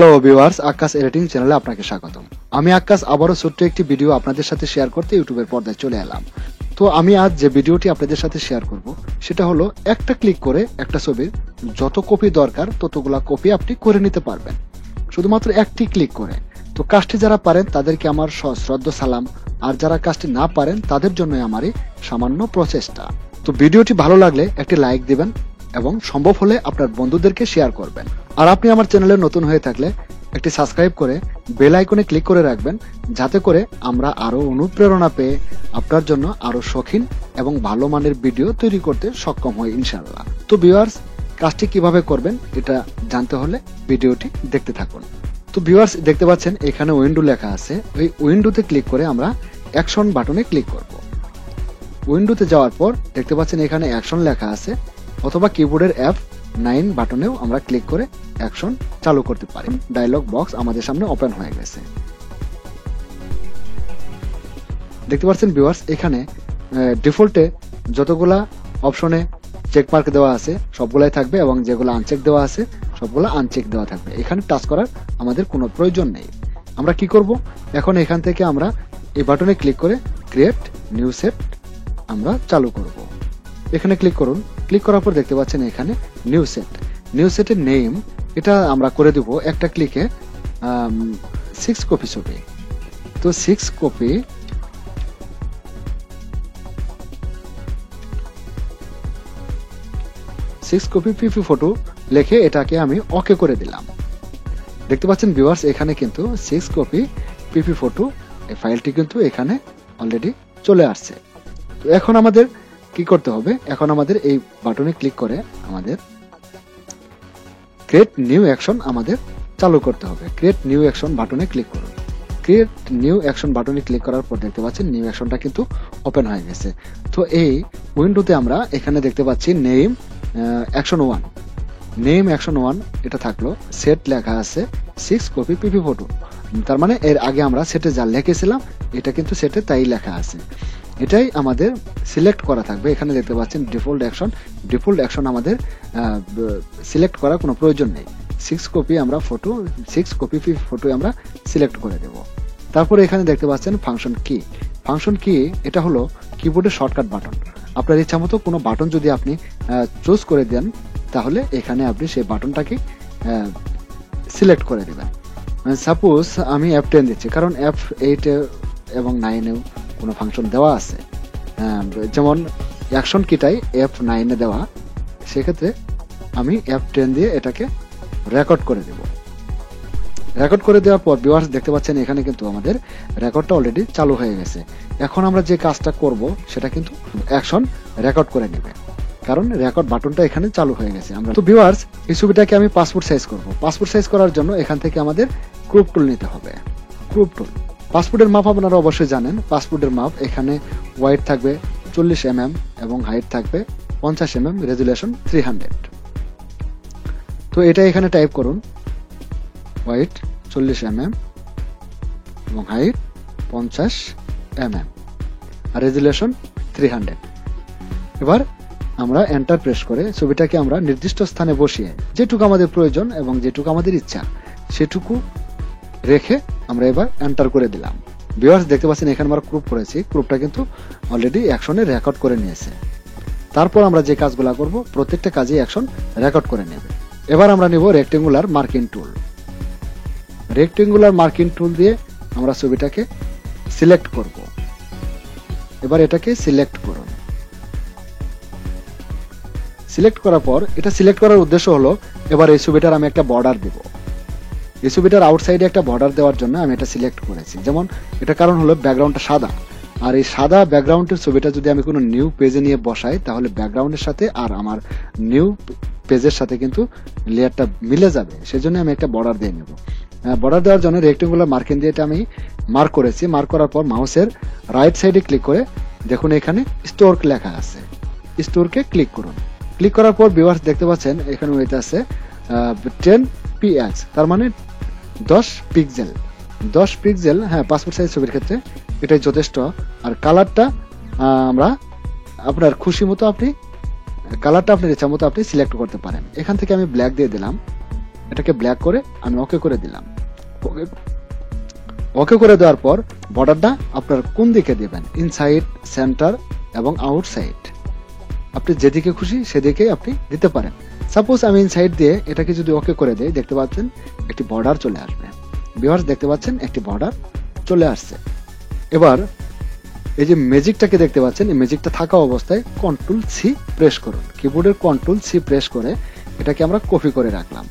Hello viewers, আকাশ editing চ্যানেলে আপনাকে স্বাগতম। আমি আকাশ আবারও ছোট্ট একটি ভিডিও আপনাদের সাথে শেয়ার করতে ইউটিউবের পর্দায় চলে এলাম। তো আমি আজ যে ভিডিওটি আপনাদের সাথে শেয়ার করব সেটা হলো একটা ক্লিক করে একটা ছবির যত কপি দরকার ততগুলা কপি আপনি করে নিতে পারবেন শুধুমাত্র একটি ক্লিক করে। তো কাজটি যারা পারেন তাদেরকে আমার সশ্রদ্ধ সালাম, আর যারা কাজটি না পারেন তাদের জন্য আমার এই সামান্য প্রচেষ্টা। তো ভিডিওটি ভালো লাগলে একটি লাইক দিবেন এবং সম্ভব হলে আপনার বন্ধুদেরকে শেয়ার করবেন। আর আপনি আমার চ্যানেলে নতুন হয়ে থাকলে একটি সাবস্ক্রাইব করে বেল আইকনে ক্লিক করে রাখবেন, যাতে করে আমরা আরো অনুপ্রেরণা পেয়ে আপনার জন্য আরো শৌখিন এবং ভালো মানের ভিডিও তৈরি করতে সক্ষম হই ইনশাআল্লাহ। তো ভিউয়ার্স, কাজটি কিভাবে করবেন এটা জানতে হলে ভিডিওটি দেখতে থাকুন। তো ভিউয়ার্স, দেখতে পাচ্ছেন এখানে উইন্ডো লেখা আছে। ওই উইন্ডোতে ক্লিক করে আমরা অ্যাকশন বাটনে ক্লিক করব। উইন্ডোতে যাওয়ার পর দেখতে পাচ্ছেন এখানে অ্যাকশন লেখা আছে, অথবা কিবোর্ডের F9 বাটনেও আমরা ক্লিক করে অ্যাকশন চালু করতে পারি। ডায়লগ বক্স আমাদের সামনে ওপেন হয়ে গেছে। দেখতে পাচ্ছেন ভিউয়ার্স, এখানে ডিফল্টে যতগুলা অপশনে চেক মার্ক দেওয়া আছে সবগুলাই থাকবে, এবং যেগুলো আনচেক দেওয়া আছে সবগুলো আনচেক দেওয়া থাকবে। এখানে টাচ করার আমাদের কোনো প্রয়োজন নেই। আমরা কি করব, এখন এখান থেকে আমরা এই বাটনে ক্লিক করে ক্রিয়েট নিউ সেট আমরা চালু করব। এখানে ক্লিক করুন। ক্লিক করার পর দেখতে পাচ্ছেন এখানে নিউ সেট। নিউ সেটের নেম এটা আমরা করে দেব একটা ক্লিকে 6 কপি ছবি। তো 6 কপি পিপি ফটো লিখে এটাকে আমি ওকে করে দিলাম। দেখতে পাচ্ছেন ভিউয়ার্স, এখানে কিন্তু 6 কপি পিপি ফটো এই ফাইলটি কিন্তু এখানে অলরেডি চলে আসছে। তো এখন আমাদের কি করতে হবে, এখন আমাদের এই বাটনে ক্লিক করে আমাদের ক্রিয়েট নিউ অ্যাকশন আমাদের চালু করতে হবে। ক্রিয়েট নিউ অ্যাকশন বাটনে ক্লিক করুন। ক্রিয়েট নিউ অ্যাকশন বাটনে ক্লিক করার পর দেখতে পাচ্ছেন নিউ অ্যাকশনটা কিন্তু ওপেন হয়ে গেছে। তো এই উইন্ডোতে আমরা এখানে দেখতে পাচ্ছি নেম অ্যাকশন 1, নেম অ্যাকশন 1 এটা থাকলো। সেট লেখা আছে 6 কপি পিপি ফটো, তার মানে এর আগে আমরা সেটে যা লিখেছিলাম এটা কিন্তু সেটে তাই লেখা আছে। এটাই আমাদের সিলেক্ট করা থাকবে। এখানে দেখতে পাচ্ছেন ডিফল্ট অ্যাকশন আমাদের সিলেক্ট করার কোনো প্রয়োজন নেই। 6 কপি আমরা ফটো 6 কপি ফটো আমরা সিলেক্ট করে দেব। তারপরে এখানে দেখতে পাচ্ছেন ফাংশন কি এটা হলো কিবোর্ডের শর্টকাট বাটন। আপনার ইচ্ছা মতো কোনো বাটন যদি আপনি চুজ করে দেন তাহলে এখানে আপনি সেই বাটনটাকে সিলেক্ট করে দেবেন। সাপোজ আমি F10 দিচ্ছি, কারণ F8 এবং 9 কোনো ফাংশন দেওয়া আছে, যেমন অ্যাকশন কিটাই F9 দেওয়া, সেক্ষেত্রে আমি F10 দিয়ে এটাকে রেকর্ড করে দেব। রেকর্ড করে দেওয়ার পর ভিউয়ার্স দেখতে পাচ্ছেন এখানে কিন্তু আমাদের রেকর্ডটা অলরেডি চালু হয়ে গেছে। এখন আমরা যে কাজটা করব সেটা কিন্তু অ্যাকশন রেকর্ড করে নেবে, কারণ রেকর্ড বাটনটা এখানে চালু হয়ে গেছে। আমরা তো ভিউয়ার্স, এই ছবিটাকে আমি পাসপোর্ট সাইজ করব। পাসপোর্ট সাইজ করার জন্য এখান থেকে আমাদের ক্রপ টুল নিতে হবে। ক্রপ টুল, পাসপোর্টের মাপ আপনারা অবশ্যই জানেন। পাসপোর্টের মাপ এখানে ওয়াইড থাকবে 40 mm এবং হাইট থাকবে 50 mm, রেজুলেশন 300। তো এটা এখানে টাইপ করুন, ওয়াইড 40 mm এবং হাইট 50 mm আর রেজুলেশন 300। এবার আমরা এন্টার প্রেস করে ছবিটাকে আমরা নির্দিষ্ট স্থানে বসিয়ে যেটুকু আমাদের প্রয়োজন এবং যেটুকু আমাদের ইচ্ছা সেটুকু রেখে আমরা এবার এন্টার করে দিলাম। ভিউয়ার্স দেখতে পাচ্ছেন এখানে আমরা ক্রপ করেছি, ক্রপটা কিন্তু অলরেডি অ্যাকশনে রেকর্ড করে নিয়েছে। তারপর আমরা যে কাজগুলো করব প্রত্যেকটা কাজে অ্যাকশন রেকর্ড করে নেবে। এবার আমরা নেব রেক্টেঙ্গুলার মার্কিং টুল। রেক্টেঙ্গুলার মার্কিং টুল দিয়ে আমরা ছবিটাকে সিলেক্ট করব। এবার এটাকে সিলেক্ট করুন। সিলেক্ট করার পর এটা সিলেক্ট করার উদ্দেশ্য হলো এবার এই ছবিটার আমি একটা বর্ডার দেব। এই ছবিটার আউটসাইডে একটা বর্ডার দেওয়ার জন্য আমি এটা সিলেক্ট করেছি। যেমন এটা কারণ হলো ব্যাকগ্রাউন্ডটা সাদা, আর এই সাদা ব্যাকগ্রাউন্ডের ছবিটা যদি আমি কোনো নিউ পেজে নিয়ে বসাই তাহলে ব্যাকগ্রাউন্ডের সাথে আর আমার নিউ পেজের সাথে কিন্তু লেয়ারটা মিলে যাবে। সেজন্য আমি একটা বর্ডার দিয়ে নেব। বর্ডার দেওয়ার জন্য রেক্টেঙ্গুলার মার্কিং দিয়ে এটা আমি মার্ক করেছি। মার্ক করার পর মাউসের রাইট সাইডে ক্লিক করে দেখুন এখানে স্টোর লেখা আছে, স্টোরকে ক্লিক করুন। ক্লিক করার পর ভিউয়ার্স দেখতে পাচ্ছেন এখানে ওইটা আছে 10 px, তার মানে 10 পিক্সেল। হ্যাঁ, পাসপোর্ট সাইজ ছবির ক্ষেত্রে এটাই যথেষ্ট। আর কালারটা আমরা আপনার খুশি মতো আপনি কালারটা আপনার ইচ্ছা মতো আপনি সিলেক্ট করতে পারেন। এখান থেকে আমি ব্ল্যাক দিয়ে দিলাম। এটাকে ব্ল্যাক করে আমি ওকে করে দিলাম। ওকে করে দেওয়ার পর বর্ডারটা আপনার কোন দিকে দিবেন, ইনসাইড, সেন্টার এবং আউটসাইড, আপনি যেদিকে খুশি সেদিকে আপনি দিতে পারেন। সাপোজ আমি ইনসাইড দিয়ে এটাকে যদি ওকে করে দেই, দেখতে পাচ্ছেন একটি বর্ডার চলে আসবে। ভিউয়ার্স দেখতে পাচ্ছেন একটি বর্ডার চলে আসছে। এবার এই যে ম্যাজিকটাকে দেখতে পাচ্ছেন, এই ম্যাজিকটা থাকা অবস্থায় কন্ট্রোল সি প্রেস করুন। কিবোর্ডের কন্ট্রোল সি প্রেস করে এটাকে আমরা কপি করে রাখলাম।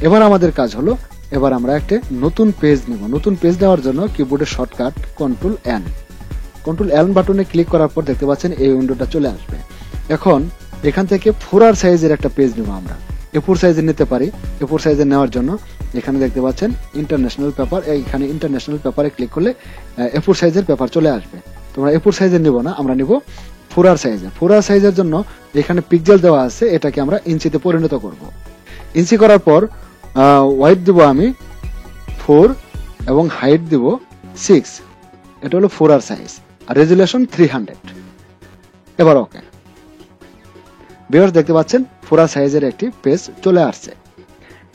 এবার আমাদের কাজ হলো, এবার আমরা একটা নতুন পেজ নেব। নতুন পেজ নেওয়ার জন্য কিবোর্ডের শর্টকাট কন্ট্রোল এন বাটনে ক্লিক করার পর দেখতে পাচ্ছেন এই উইন্ডোটা চলে আসবে। এখন এখান থেকে 4R সাইজের একটা পেজ নেব আমরা। A4 সাইজের নিতে পারি। A4 সাইজের নেওয়ার জন্য এখানে দেখতে পাচ্ছেন ইন্টারন্যাশনাল পেপার, এইখানে ইন্টারন্যাশনাল পেপারে ক্লিক করলে A4 সাইজের পেপার চলে আসবে। তোমরা A4 সাইজের নিব না, আমরা নিব 4R সাইজের। 4R সাইজের জন্য এখানে পিক্সেল দেওয়া আছে, এটাকে আমরা ইঞ্চিতে পরিণত করব। ইঞ্চি করার পর ওয়াইড দিব আমি 4 এবং হাইট দিব 6। এটা হলো 4R সাইজ আর রেজুলেশন 300। এবার ওকে। ভিউয়ার্স দেখতে পাচ্ছেন 4R সাইজের একটি পেজ চলে আসছে।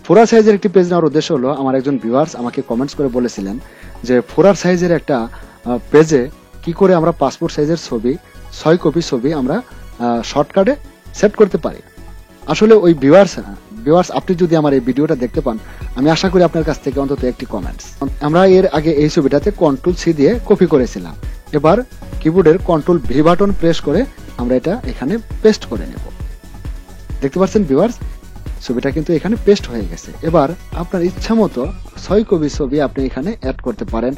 4R সাইজের একটি পেজ নেওয়ার উদ্দেশ্য হলো, আমার একজন ভিউয়ার্স আমাকে কমেন্টস করে বলেছিলেন যে 4R সাইজের একটা পেজে কি করে আমরা পাসপোর্ট সাইজের ছবি 6 কপি ছবি আমরা শর্টকাটে সেট করতে পারি। আসলে ওই ভিউয়ার্স আপনি যদি আমার এই ভিডিওটা দেখতে পান, আমি আশা করি আপনার কাছ থেকে অন্তত একটি কমেন্টস। আমরা এর আগে এই ছবিটাতে কন্ট্রোল সি দিয়ে কপি করেছিলাম। এবার কিবোর্ডের কন্ট্রোল ভি বাটন প্রেস করে আমরা এটা এখানে পেস্ট করে নেব। দেখতে পাচ্ছেন ভিউয়ার্স, ছবিটা কিন্তু এখানে পেস্ট হয়ে গেছে। এবার আপনার ইচ্ছা মতো 6 কপি ছবি আপনি এখানে অ্যাড করতে পারেন।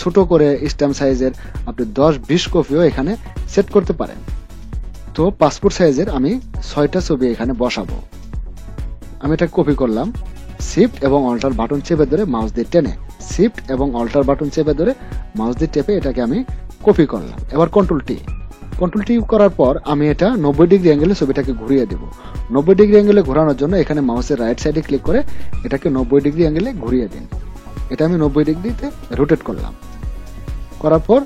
ছোট করে স্ট্যাম্প সাইজের আপনি 10-20 কপিও এখানে সেট করতে পারেন। তো পাসপোর্ট সাইজের আমি 6টা ছবি এখানে বসাবো। আমি এটা কপি করলাম, শিফট এবং অল্টার বাটন চেপে ধরে মাউস দিয়ে টেনে, শিফট এবং অল্টার বাটন চেপে ধরে মাউস দিয়ে টেপে এটাকে আমি কপি করলাম। এবার কন্ট্রোল টি করার পর আমি এটা 90 ডিগ্রি অ্যাঙ্গেলে ছবিটাকে ঘুরিয়ে দেব। 90 ডিগ্রি অ্যাঙ্গেলে ঘোরানোর জন্য এখানে মাউসের রাইট সাইডে ক্লিক করে এটাকে 90 ডিগ্রি অ্যাঙ্গেলে ঘুরিয়ে দিন। এটা আমি 90 ডিগ্রিতে রোটেট করলাম। করার পর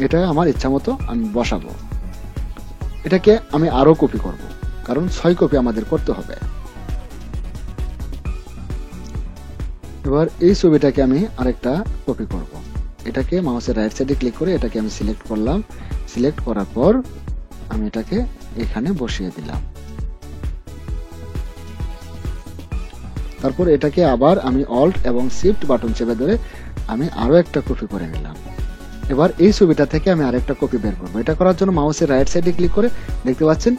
এটা আমার ইচ্ছা মতো আমি বসাবো। এটাকে আমি আরো কপি করব, কারণ 6 কপি আমাদের করতে হবে। এবার এই ছবিটাকে আমি আরেকটা কপি করব। এটাকে মাউসের রাইট সাইডে ক্লিক করে এটাকে আমি সিলেক্ট করলাম। সিলেক্ট করার পর আমি এটাকে এখানে বসিয়ে দিলাম। তারপর এটাকে আবার আমি অল্ট এবং শিফট বাটন চেপে ধরে আমি আরো একটা কপি করে নিলাম। এবার এই ছবিটা থেকে আমি আরেকটা কপি বের করব। এটা করার জন্য মাউসের রাইট সাইডে ক্লিক করে দেখতে পাচ্ছেন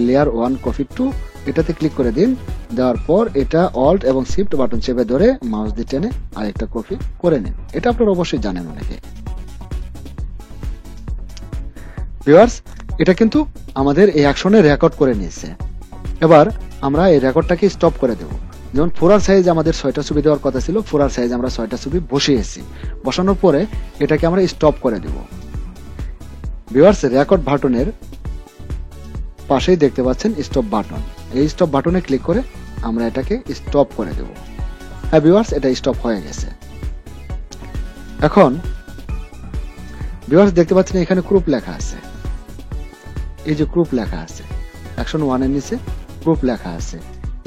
লেয়ার 1 কপি 2, এটাতে ক্লিক করে দিন। দেওয়ার পর এটা অল্ট এবং শিফট বাটন চেপে ধরে মাউস দিয়ে টেনে আরেকটা কপি করে নিন। এটা আপনারা অবশ্যই জানেন অনেকে। ভিউয়ার্স, এটা কিন্তু আমাদের এই অ্যাকশনে রেকর্ড করে নিয়েছে। এবার আমরা এই রেকর্ডটাকে স্টপ করে দেব। যেমন 4R সাইজ আমাদের 6টা ছবি দেওয়ার কথা ছিল, 4R সাইজ আমরা 6টা ছবি বসিয়েছি। বসানোর পরে এটাকে আমরা স্টপ করে দেব। ভিউয়ার্স, রেকর্ড বাটনের পাশেই দেখতে পাচ্ছেন স্টপ বাটন। এই স্টপ বাটনে ক্লিক করে আমরা এটাকে স্টপ করে দেব। হ্যাঁ ভিউয়ার্স, এটা স্টপ হয়ে গেছে। এখন ভিউয়ার্স দেখতে পাচ্ছেন এখানে গ্রুপ লেখা আছে। এই যে গ্রুপ লেখা আছে, অ্যাকশন 1 এর নিচে গ্রুপ লেখা আছে।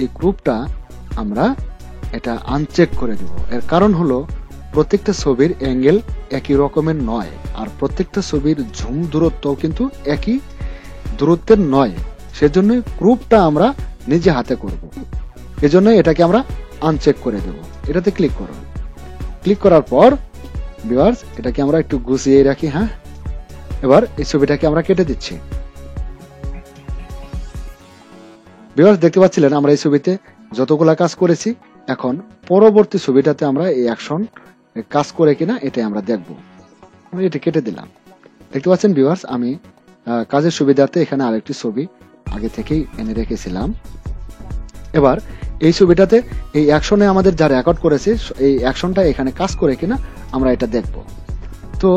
এই গ্রুপটা আমরা এটা আনচেক করে দেব। এর কারণ হলো প্রত্যেকটা ছবির অ্যাঙ্গেল একই রকমের নয়, আর প্রত্যেকটা ছবির ঝুম দূরত্ব কিন্তু একই দূরত্বের নয়। সেজন্য গ্রুপটা আমরা নিজে হাতে করব। এজন্য এটাকে আমরা আনচেক করে দেব। এটাতে ক্লিক করুন। ক্লিক করার পর ভিউয়ার্স এটাকে আমরা একটু গুছিয়ে রাখি। হ্যাঁ, এবার এই ছবিটাকে আমরা কেটে দিচ্ছি। ভিউয়ার্স দেখতে পাচ্ছিলেন আমরা এই ছবিতে যতগুলা কাজ করেছি। এখন পরবর্তী ছবিটাতে আমরা এই অ্যাকশন কাজ করে কিনা এটাই আমরা দেখব। আমি এটা কেটে দিলাম। দেখতে পাচ্ছেন ভিউয়ার্স, আমি কাজের সুবিধার্থে এখানে আরেকটি ছবি আগে থেকেই এনে রেখেছিলাম। এবার এই ছবিটাতে এই অ্যাকশনে আমাদের যা রেকর্ড করেছে এই অ্যাকশনটা এখানে কাজ করে কিনা আমরা এটা দেখব। তো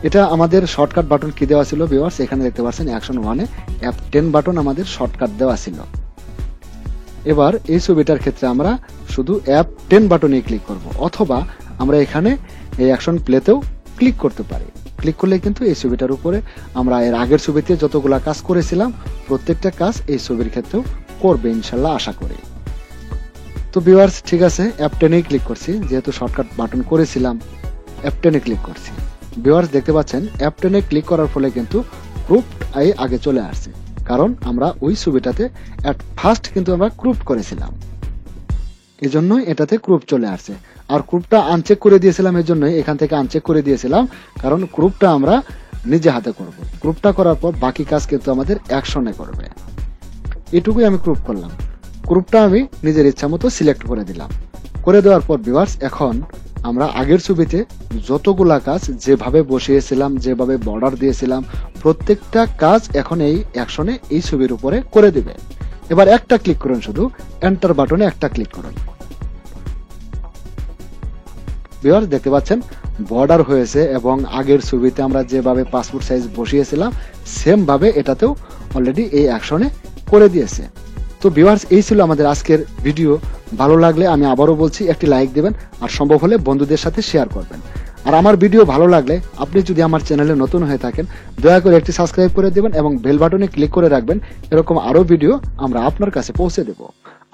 এটা আমাদের শর্টকাট বাটন কি দেওয়া ছিল ভিউয়ার্স, এখানে দেখতে পাচ্ছেন অ্যাকশন 1 এ F10 বাটন আমাদের শর্টকাট দেওয়া ছিল। এবার এই ছবিটার ক্ষেত্রে আমরা শুধু F10 বাটনে ক্লিক করব, অথবা আমরা এখানে এই অ্যাকশন প্লেতেও ক্লিক করতে পারি। ক্লিক করলে কিন্তু এই ছবিটার উপরে আমরা এর আগের ছবিতে যতগুলা কাজ করেছিলাম প্রত্যেকটা কাজ এই ছবির ক্ষেত্রেও করবে ইনশাল্লাহ, আশা করি। তো ভিউয়ার্স ঠিক আছে, F10 ক্লিক করছি, যেহেতু শর্টকাট বাটন করেছিলাম F10 ক্লিক করছি। ভিউয়ার্স দেখতে পাচ্ছেন F10 ক্লিক করার ফলে কিন্তু ক্রুপড আই আগে চলে আসছে, কারণ আমরা ওই ছবিটাতে এট ফার্স্ট কিন্তু আমরা ক্রুপ করেছিলাম, এজন্যই এটাতে ক্রুপ চলে আসছে। আর ক্রুপটা আনচেক করে দিয়েছিলাম, এজন্যই এখান থেকে আনচেক করে দিয়েছিলাম, কারণ ক্রুপটা আমরা নিজে হাতে করব। ক্রুপটা করার পর বাকি কাজ কিন্তু আমাদের অ্যাকশনে করবে। এটুকুই আমি ক্রুপ করলাম। ক্রুপটা আমি নিজের ইচ্ছা মতো সিলেক্ট করে দিলাম। করে দেওয়ার পর ভিউয়ার্স এখন আমরা আগের ছবিতে যতগুলা কাজ যেভাবে বসিয়েছিলাম, যেভাবে বর্ডার দিয়েছিলাম, প্রত্যেকটা কাজ এখন এই অ্যাকশনে এই ছবির উপরে করে দিবে। এবার একটা ক্লিক করুন, শুধু এন্টার বাটনে একটা ক্লিক করুন। ভিউয়ার্স দেখতে পাচ্ছেন বর্ডার হয়েছে, এবং আগের ছবিতে আমরা যেভাবে পাসপোর্ট সাইজ বসিয়েছিলাম সেম ভাবে এটাতেও অলরেডি এই অ্যাকশনে করে দিয়েছে। তো ভিউয়ার্স এই ছিল আমাদের আজকের ভিডিও। ভালো লাগলে আমি আবারও বলছি একটি লাইক দিবেন, আর সম্ভব হলে বন্ধুদের সাথে শেয়ার করবেন। আর আমার ভিডিও ভালো লাগলে আপনি যদি আমার চ্যানেলে নতুন হয়ে থাকেন দয়া করে একটি সাবস্ক্রাইব করে দিবেন এবং বেল বাটনে ক্লিক করে রাখবেন, এরকম আরো ভিডিও আমরা আপনার কাছে পৌঁছে দেব।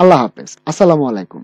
আল্লাহ হাফেজ, আসসালামু আলাইকুম।